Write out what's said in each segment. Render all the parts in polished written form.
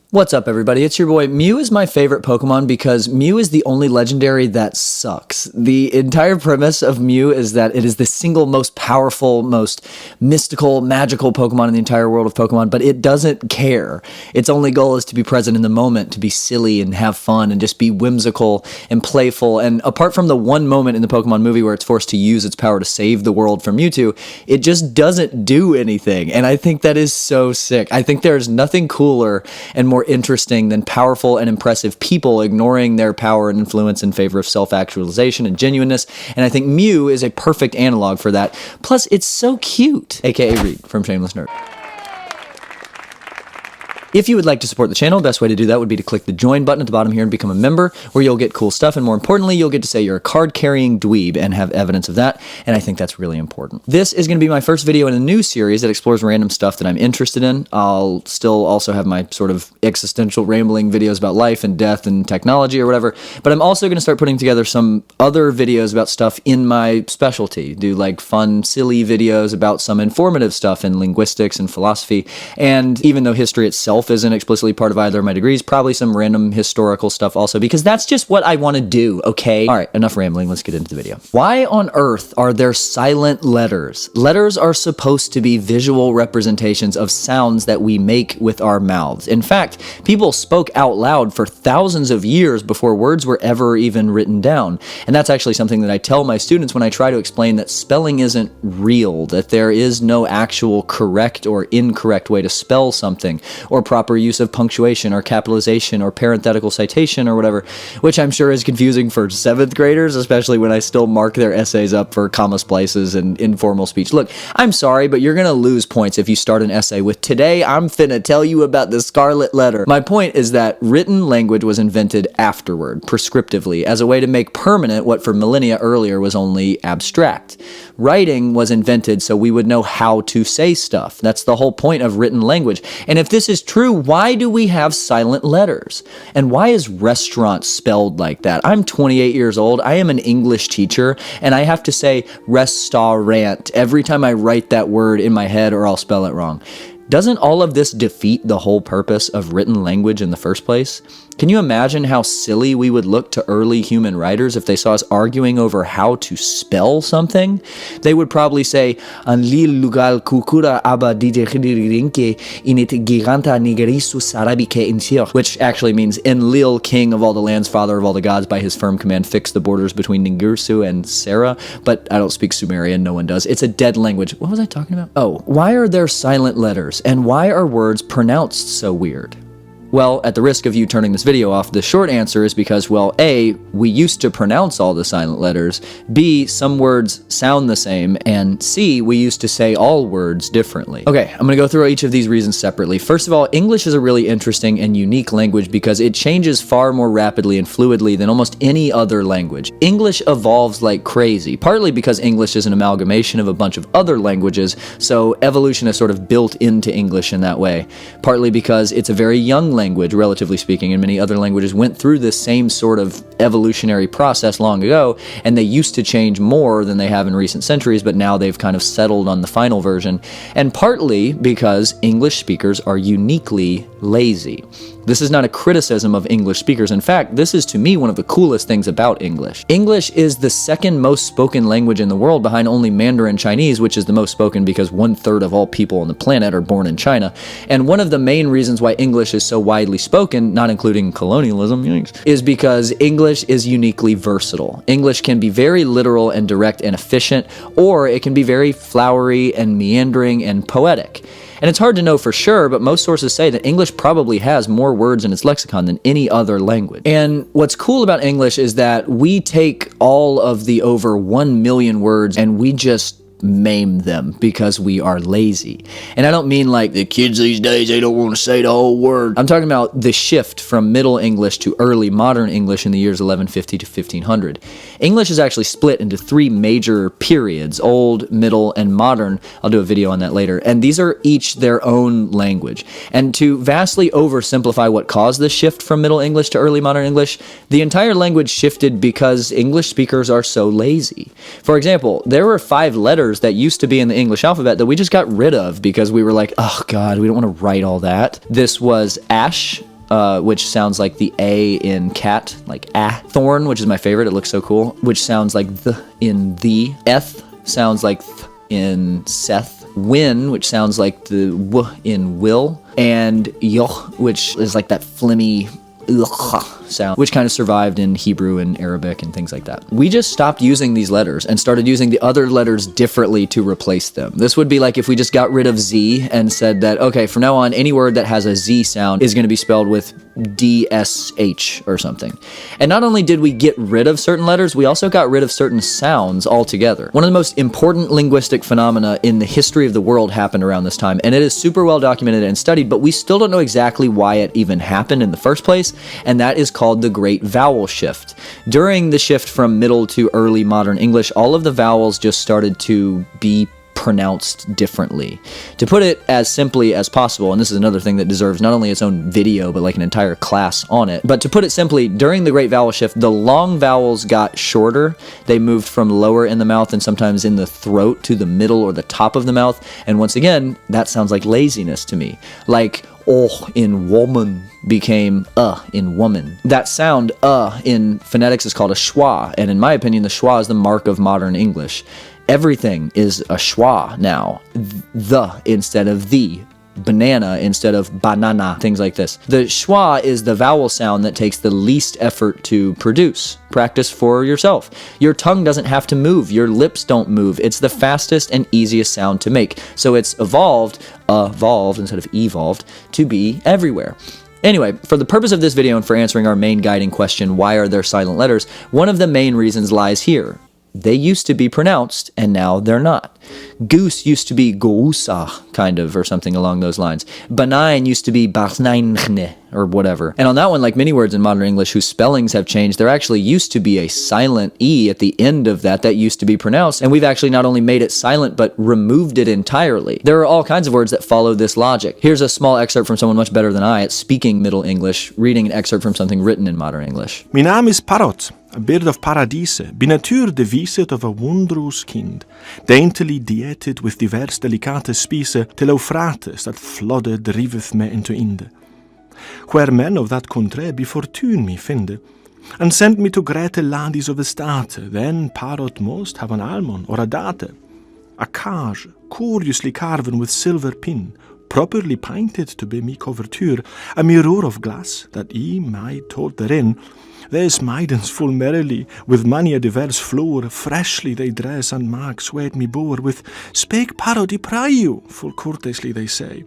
What's up, everybody? It's your boy. Mew is my favorite Pokemon because Mew is the only legendary that sucks. The entire premise of Mew is that it is the single most powerful, most mystical, magical Pokemon in the entire world of Pokemon, but it doesn't care. Its only goal is to be present in the moment, to be silly and have fun and just be whimsical and playful. And apart from the one moment in the Pokemon movie where it's forced to use its power to save the world from Mewtwo, it just doesn't do anything. And I think that is so sick. I think there's nothing cooler and more interesting than powerful and impressive people ignoring their power and influence in favor of self-actualization and genuineness, and I think Mew is a perfect analog for that. Plus, it's so cute, aka Reed from Shameless Nerd. If you would like to support the channel, best way to do that would be to click the join button at the bottom here and become a member, where you'll get cool stuff, and more importantly, you'll get to say you're a card-carrying dweeb and have evidence of that, and I think that's really important. This is going to be my first video in a new series that explores random stuff that I'm interested in. I'll still also have my sort of existential rambling videos about life and death and technology or whatever, but I'm also going to start putting together some other videos about stuff in my specialty, do like fun, silly videos about some informative stuff in linguistics and philosophy, and even though history itself isn't explicitly part of either of my degrees, probably some random historical stuff also, because that's just what I want to do, okay? All right, enough rambling, let's get into the video. Why on earth are there silent letters? Letters are supposed to be visual representations of sounds that we make with our mouths. In fact, people spoke out loud for thousands of years before words were ever even written down. And that's actually something that I tell my students when I try to explain that spelling isn't real, that there is no actual correct or incorrect way to spell something, or proper use of punctuation or capitalization or parenthetical citation or whatever, which I'm sure is confusing for 7th graders, especially when I still mark their essays up for comma splices and informal speech. Look, I'm sorry, but you're gonna lose points if you start an essay with, "Today I'm finna tell you about the scarlet letter." My point is that written language was invented afterward, prescriptively, as a way to make permanent what for millennia earlier was only abstract. Writing was invented so we would know how to say stuff. That's the whole point of written language. And if this is true, why do we have silent letters? And why is restaurant spelled like that? I'm 28 years old, I am an English teacher, and I have to say restaurant every time I write that word in my head or I'll spell it wrong. Doesn't all of this defeat the whole purpose of written language in the first place? Can you imagine how silly we would look to early human writers if they saw us arguing over how to spell something? They would probably say, "Anlil lugal kukura aba didirinke init giganta nigerisu sarabike insir," which actually means, "Enlil, king of all the lands, father of all the gods, by his firm command fixed the borders between Ningirsu and Sarah." But I don't speak Sumerian, no one does. It's a dead language. What was I talking about? Oh, why are there silent letters? And why are words pronounced so weird? Well, at the risk of you turning this video off, the short answer is because, well, A, we used to pronounce all the silent letters, B, some words sound the same, and C, we used to say all words differently. Okay, I'm gonna go through each of these reasons separately. First of all, English is a really interesting and unique language because it changes far more rapidly and fluidly than almost any other language. English evolves like crazy, partly because English is an amalgamation of a bunch of other languages, so evolution is sort of built into English in that way. Partly because it's a very young language, relatively speaking, and many other languages went through this same sort of evolutionary process long ago, and they used to change more than they have in recent centuries, but now they've kind of settled on the final version. And partly because English speakers are uniquely lazy. This is not a criticism of English speakers. In fact, this is to me one of the coolest things about English. English is the second most spoken language in the world behind only Mandarin Chinese, which is the most spoken because 1/3 of all people on the planet are born in China. And one of the main reasons why English is so widely spoken, not including colonialism, is because English is uniquely versatile. English can be very literal and direct and efficient, or it can be very flowery and meandering and poetic. And it's hard to know for sure, but most sources say that English probably has more words in its lexicon than any other language. And what's cool about English is that we take all of the over 1 million words and we just maim them because we are lazy. And I don't mean like the kids these days, they don't want to say the whole word. I'm talking about the shift from Middle English to early modern English in the years 1150 to 1500. English is actually split into 3 major periods: Old, Middle, and Modern. I'll do a video on that later. And these are each their own language. And to vastly oversimplify what caused this shift from Middle English to early modern English, the entire language shifted because English speakers are so lazy. For example, there were 5 letters that used to be in the English alphabet that we just got rid of because we were like, oh God, we don't want to write all that. This was ash, which sounds like the A in cat, like ah. Thorn, which is my favorite, it looks so cool, which sounds like the in the. Eth sounds like th in Seth. Win, which sounds like the w in will. And yoh, which is like that flimmy sound, which kind of survived in Hebrew and Arabic and things like that. We just stopped using these letters and started using the other letters differently to replace them. This would be like if we just got rid of Z and said that, okay, from now on, any word that has a Z sound is going to be spelled with DSH or something. And not only did we get rid of certain letters, we also got rid of certain sounds altogether. One of the most important linguistic phenomena in the history of the world happened around this time, and it is super well documented and studied, but we still don't know exactly why it even happened in the first place, and that is called the Great Vowel Shift. During the shift from Middle to early modern English, all of the vowels just started to be pronounced differently. To put it as simply as possible, and this is another thing that deserves not only its own video, but like an entire class on it, but to put it simply, during the Great Vowel Shift, the long vowels got shorter. They moved from lower in the mouth and sometimes in the throat to the middle or the top of the mouth, and once again, that sounds like laziness to me. Like oh in woman became in woman. That sound in phonetics is called a schwa, and in my opinion, the schwa is the mark of modern English. Everything is a schwa now. The instead of the. Banana instead of banana, things like this. The schwa is the vowel sound that takes the least effort to produce. Practice for yourself. Your tongue doesn't have to move. Your lips don't move. It's the fastest and easiest sound to make. So it's evolved instead of evolved, to be everywhere. Anyway, for the purpose of this video and for answering our main guiding question, why are there silent letters, one of the main reasons lies here. They used to be pronounced, and now they're not. Goose used to be goosa, kind of, or something along those lines. Benign used to be basneinchne, or whatever. And on that one, like many words in modern English whose spellings have changed, there actually used to be a silent E at the end of that used to be pronounced, and we've actually not only made it silent, but removed it entirely. There are all kinds of words that follow this logic. Here's a small excerpt from someone much better than I at speaking Middle English, reading an excerpt from something written in modern English. Mijn naam is Parrot, a bird of paradise, by natuur de viset of a wondrous kind, daintily dieted with divers delicate spise, till Eufrates that flooded driveth me into Inde. Where men of that country be fortune me finde, and sent me to great ladies of the state, then Parrot must have an almond or a date. A cage, curiously carven with silver pin, properly painted to be me coverture, a mirror of glass, that ye might hold therein. There's maidens full merrily, with many a diverse floor, freshly they dress and mark sweat me bore, with spake Parrot I pray you, full courteously they say.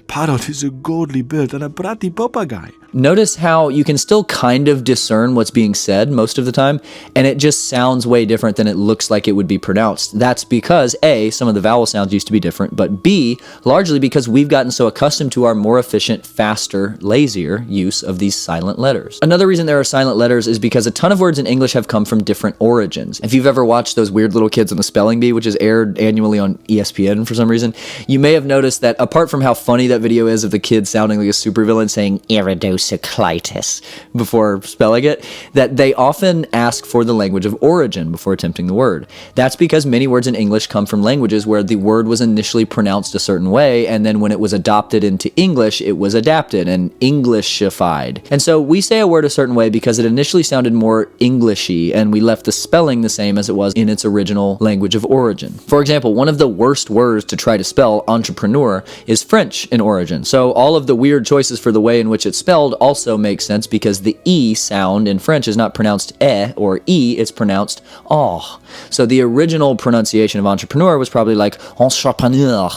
Parrot is a godly bird and a bratty papagay. Notice how you can still kind of discern what's being said most of the time, and it just sounds way different than it looks like it would be pronounced. That's because A, some of the vowel sounds used to be different, but B, largely because we've gotten so accustomed to our more efficient, faster, lazier use of these silent letters. Another reason there are silent letters is because a ton of words in English have come from different origins. If you've ever watched those weird little kids on the spelling bee, which is aired annually on ESPN for some reason, you may have noticed that apart from how funny that video is of the kid sounding like a supervillain saying iridocyclitis before spelling it, that they often ask for the language of origin before attempting the word. That's because many words in English come from languages where the word was initially pronounced a certain way, and then when it was adopted into English, it was adapted and Englishified. And so we say a word a certain way because it initially sounded more Englishy, and we left the spelling the same as it was in its original language of origin. For example, one of the worst words to try to spell, entrepreneur, is French in origin. So all of the weird choices for the way in which it's spelled also make sense because the E sound in French is not pronounced or E, it's pronounced oh. So the original pronunciation of entrepreneur was probably like entrepreneur,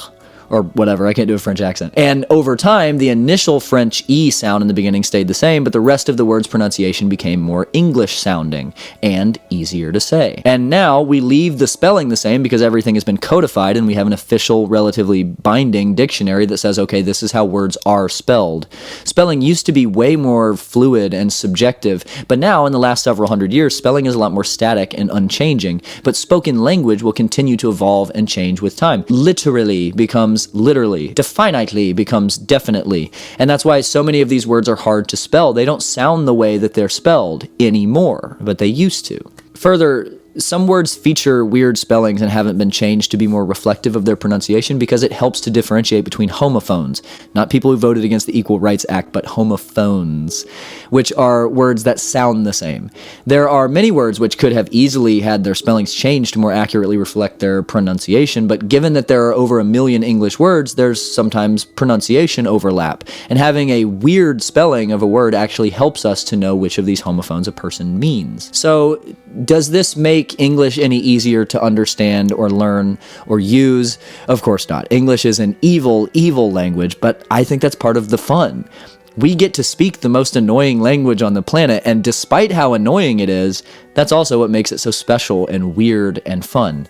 or whatever, I can't do a French accent. And over time, the initial French E sound in the beginning stayed the same, but the rest of the word's pronunciation became more English sounding and easier to say. And now we leave the spelling the same because everything has been codified and we have an official, relatively binding dictionary that says, okay, this is how words are spelled. Spelling used to be way more fluid and subjective, but now in the last several hundred years, spelling is a lot more static and unchanging, but spoken language will continue to evolve and change with time. Literally becomes literally, definitely becomes definitely, and that's why so many of these words are hard to spell. They don't sound the way that they're spelled anymore, but they used to. Further, some words feature weird spellings and haven't been changed to be more reflective of their pronunciation because it helps to differentiate between homophones, not people who voted against the Equal Rights Act, but homophones, which are words that sound the same. There are many words which could have easily had their spellings changed to more accurately reflect their pronunciation, but given that there are over 1 million English words, there's sometimes pronunciation overlap, and having a weird spelling of a word actually helps us to know which of these homophones a person means. So, does this make English any easier to understand or learn or use? Of course not. English is an evil, evil language, but I think that's part of the fun. We get to speak the most annoying language on the planet, and despite how annoying it is, that's also what makes it so special and weird and fun.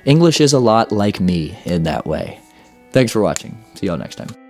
English is a lot like me in that way. Thanks for watching. See y'all next time.